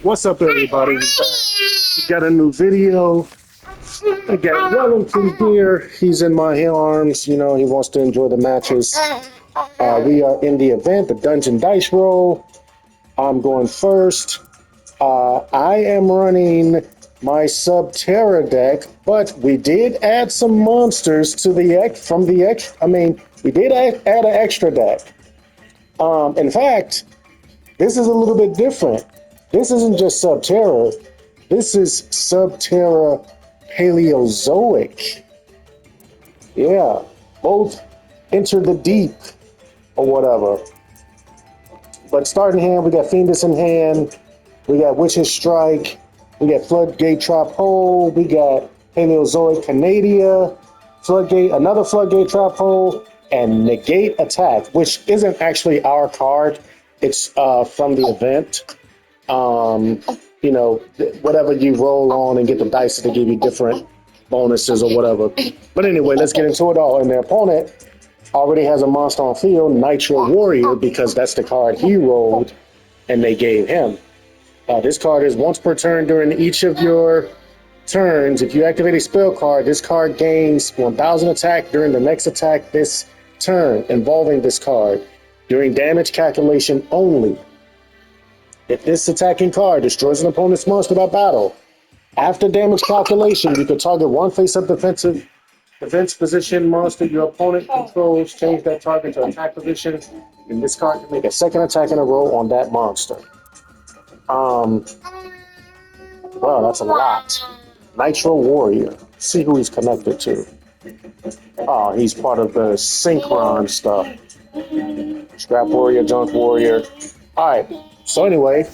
What's up, everybody? We got a new video. I got Wellington here. He's in my arms. You know, he wants to enjoy the matches. We are in the event, the Dungeon Dice Roll. I'm going first. I am running my Subterror deck, but we did add some monsters to the we did add an extra deck. In fact, this is a little bit different. This isn't just Subterror. This is Subterror Paleozoic. Yeah, both enter the deep or whatever. But starting hand, we got Fiendus in hand. We got Witch's Strike. We got Floodgate Trap Hole. We got Paleozoic Canadia. Another Floodgate Trap Hole. And Negate Attack, which isn't actually our card. It's from the event. You know, whatever you roll on and get the dice to give you different bonuses or whatever. But anyway, let's get into it all. And their opponent already has a monster on field, Nitro Warrior, because that's the card he rolled and they gave him. This card is once per turn during each of your turns. If you activate a spell card, this card gains 1,000 attack during the next attack this turn involving this card during damage calculation only. If this attacking card destroys an opponent's monster by battle, after damage calculation, you can target one face-up defense position monster your opponent controls, change that target to attack position, and this card can make a second attack in a row on that monster. Well, that's a lot. Nitro Warrior. Let's see who he's connected to. Oh, he's part of the Synchron stuff. Scrap Warrior, Junk Warrior. All right. So anyway,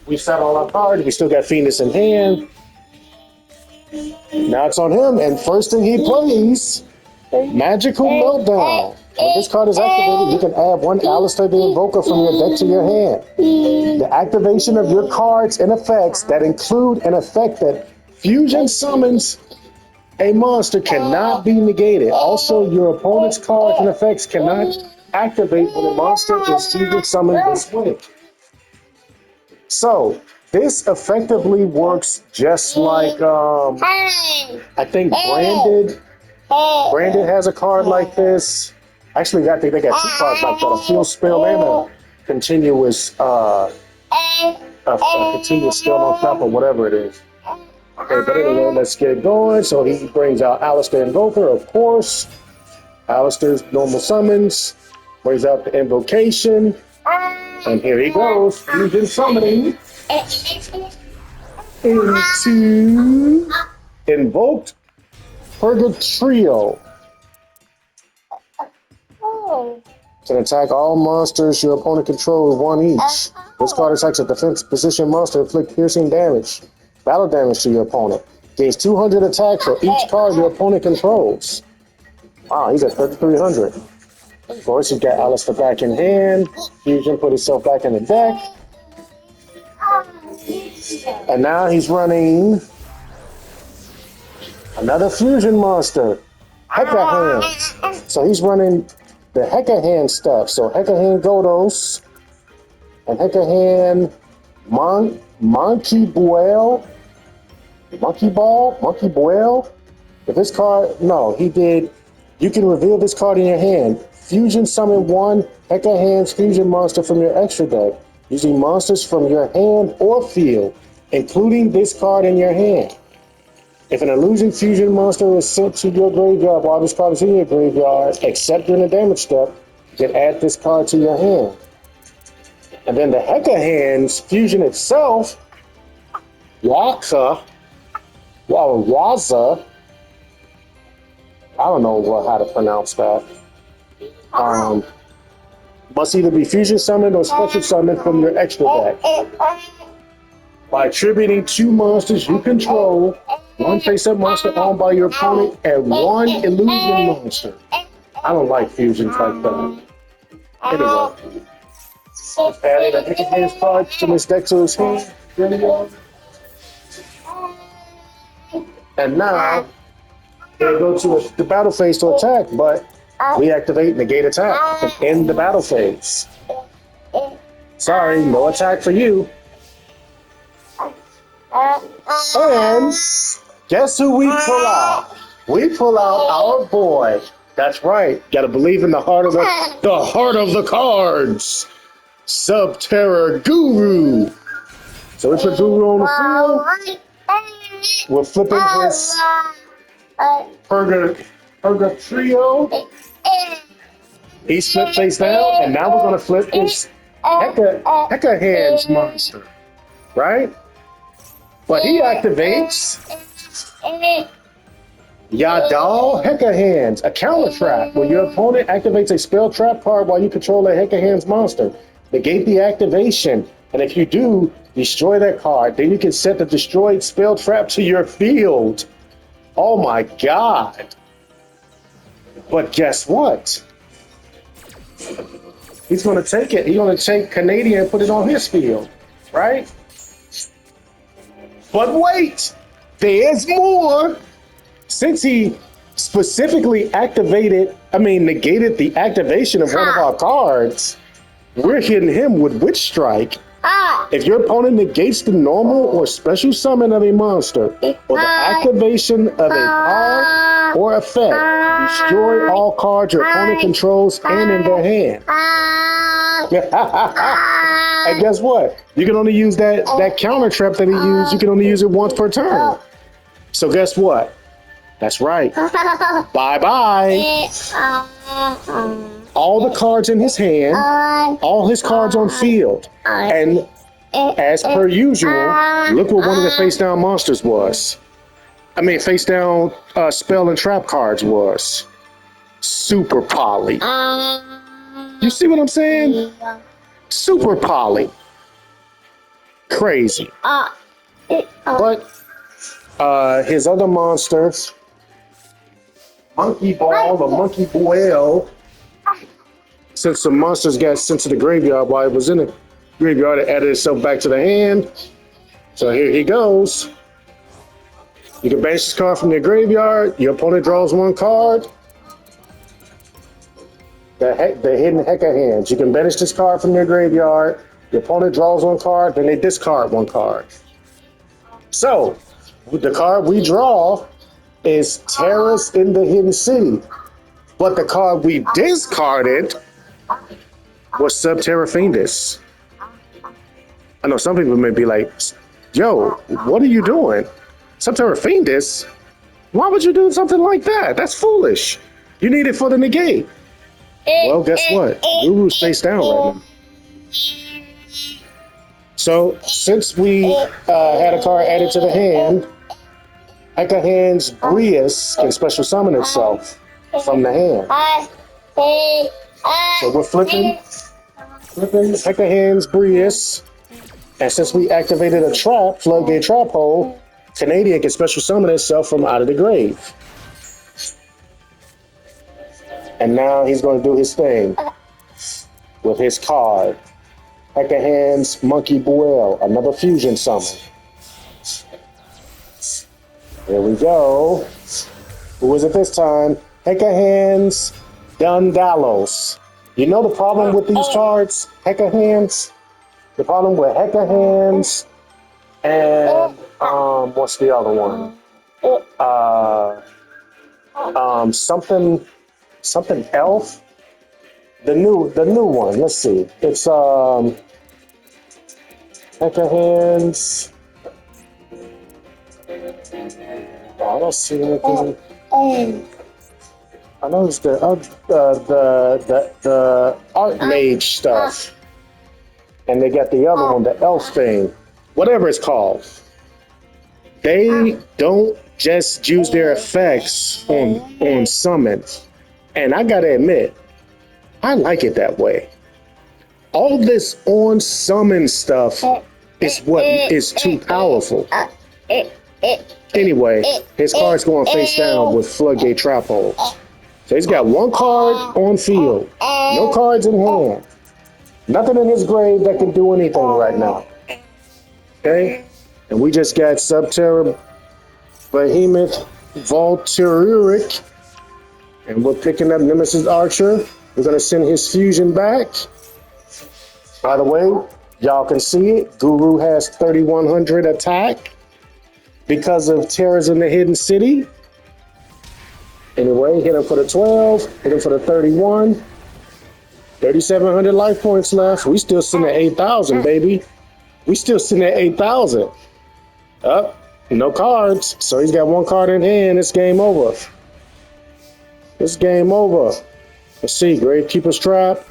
we set all our cards. We still got Fiendus in hand. Now it's on him, and first thing he plays, Magical Meltdown. When this card is activated, you can add one Aleister the Invoker from your deck to your hand. The activation of your cards and effects that include an effect that fusion summons a monster cannot be negated. Also, your opponent's cards and effects cannot activate when a monster is fusion summoned this way. So, this effectively works just like, I think Branded has a card like this. Actually, I think they got two cards like that, a field spell and a continuous spell on top or whatever it is. Okay, but anyway, let's get going. So he brings out Aleister Invoker, of course. Aleister's normal summons, brings out the invocation. And here he goes, fusion summoning into Invoked Purgatrio. Can attack all monsters your opponent controls, one each. This card attacks a defense position monster, inflict piercing damage, battle damage to your opponent. Gains 200 attack for each card your opponent controls. Wow, he's at 3,300. Of course, he's got Aleister back in hand. Fusion put himself back in the deck. And now he's running another fusion monster, Hecahands. So he's running the Hecahand stuff. So Hecahand Godos and Hecahand Monkey Boel. If this card, no, he did. You can reveal this card in your hand. Fusion summon one Hecahands fusion monster from your extra deck, using monsters from your hand or field, including this card in your hand. If an illusion fusion monster is sent to your graveyard while this card is in your graveyard, except during the damage step, you can add this card to your hand. And then the Hecahands fusion itself, Waza, I don't know how to pronounce that. Must either be fusion summoned or special summoned from your extra deck. By attributing two monsters you control, one face-up monster owned by your opponent, and one illusion monster. I don't like fusions like that. Anyway, he's adding a Hecahands card from his deck to his hand. And now, they go to the battle phase to attack, but we activate negate attack and end the battle phase. Sorry, no attack for you. And guess who we pull out? We pull out our boy. That's right. Got to believe in the heart of the cards. Subterror Guru. So we put Guru on the field. We're flipping his Purga Trio. He's flipped face down, and now we're going to flip his Hecahands monster. Right? But he activates Yadal Hecahands, a counter trap. When your opponent activates a spell trap card while you control a Hecahands monster, negate the activation. And if you do, destroy that card. Then you can set the destroyed spell trap to your field. Oh my God. But guess what? He's going to take it. He's going to take Canadian and put it on his field. Right? But wait, there's more. Since he specifically negated the activation of one of our cards, we're hitting him with Witch Strike. If your opponent negates the normal or special summon of a monster or the activation of a card or effect, destroy all cards your opponent controls and in their hand. And guess what? You can only use that counter trap that he used. You can only use it once per turn. So guess what? That's right. Bye-bye. All the cards in his hand, all his cards on field. And as per usual, look what one of the face-down monsters was. Face-down spell and trap cards was. Super Poly. You see what I'm saying? Super Poly. Crazy. But his other monsters, Monkey Ball or Monkey Boel, since the monsters got sent to the graveyard while it was in the graveyard, it added itself back to the hand. So here he goes. You can banish this card from your graveyard. Your opponent draws one card. The hidden Hecahands. You can banish this card from your graveyard. Your opponent draws one card, then they discard one card. So, the card we draw is Terrors in the Hidden City. But the card we discarded was Subterror Fiendus. I know some people may be like, yo, what are you doing? Subterror Fiendus? Why would you do something like that? That's foolish. You need it for the negate. Well, guess what? Guru's face down right now. So, since we had a card added to the hand, Hecahands Brius can special summon itself from the hand. So we're flipping Hecahands Brius, and since we activated a trap, floodgate trap hole, Canadian can special summon itself from out of the grave. And now he's going to do his thing with his card. Hecahands Monkey Boel, another fusion summon. Here we go. Who is it this time? Hecahands Dundalos. You know the problem with these cards, Hecahands? The problem with Hecahands and what's the other one? Something elf. The new one. Let's see. It's Hecahands. Oh, I don't see anything. I know it's the Archmage stuff, and they got the other one, the elf thing, whatever it's called. They don't just use their effects on summons, and I gotta admit, I like it that way. All this on summon stuff is what is too powerful. Anyway, his card's going face down with floodgate trap holes. So he's got one card on field, no cards in hand, nothing in his grave that can do anything right now. Okay, and we just got Subterror Behemoth Volturic, and we're picking up Nemesis Archer. We're gonna send his fusion back. By the way, y'all can see it. Guru has 3100 attack. because of Terrors in the Hidden City. Anyway, hit him for the 12, hit him for the 31. 3,700 life points left. We still sitting at 8,000, baby. We still sitting at 8,000. Up, no cards. So he's got one card in hand. It's game over. It's game over. Let's see, Gravekeeper's Trap.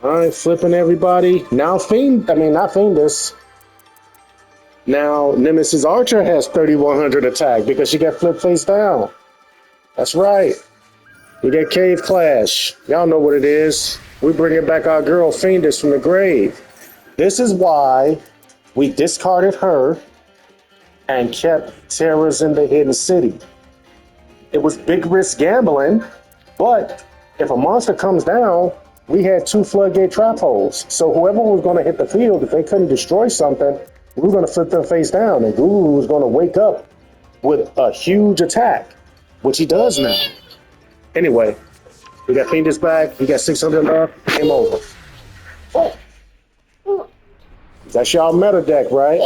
All right, flipping everybody. Now not Fiendus. Now Nemesis Archer has 3,100 attack because she got flipped face down. That's right. We get Cave Clash. Y'all know what it is. We bringing back our girl Fiendus from the grave. This is why we discarded her and kept Terrors in the Hidden City. It was big risk gambling, but if a monster comes down, we had 2 floodgate trap holes. So whoever was going to hit the field, if they couldn't destroy something, we were going to flip them face down, and Guru was going to wake up with a huge attack, which he does now. Anyway, we got Fiendus back. He got 600 left. Game over. That's y'all meta deck, right?